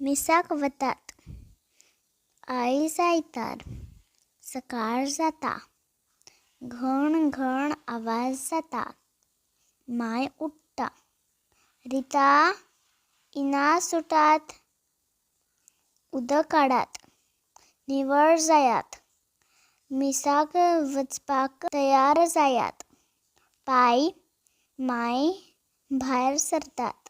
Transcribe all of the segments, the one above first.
मिसाक वतात. आई जायतार. सकाळ जाता. घण घण आवाज जाता. माय उठता. रिता इना सुटात. उदक काडात. निवळ जायात. मिसाक वचपाक तयार जायात. पाय माय भायर सरतात.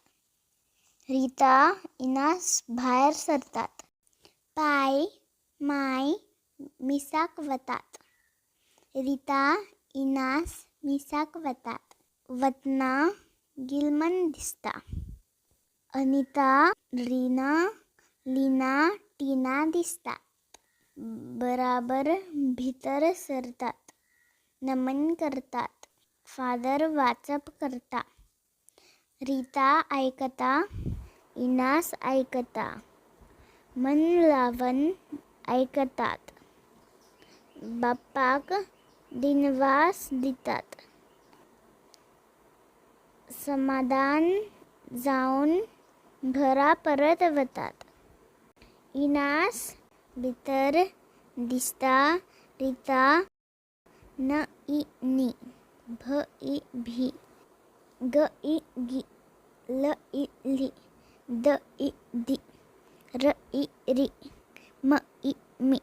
रिता इनास भायर सरतात. पाय माय मिसाक वतात. रिता इनास मिसाक वतात. वतना गिलमन दिसता. अनिता रीना लीना टीना दिसता. बराबर भितर सरतात. नमन करतात. फादर वाचप करता. रिता ऐकता. इनास ऐकता. मन लावन ऐकतात. बाप्पाक दिनवास दितात. समाधान जाऊन घरा परत वतात. इनास भितर दिसता. रिता न इ नी भ इ भी ग इ गी ल इ ली द इ दी र इ री म इ मी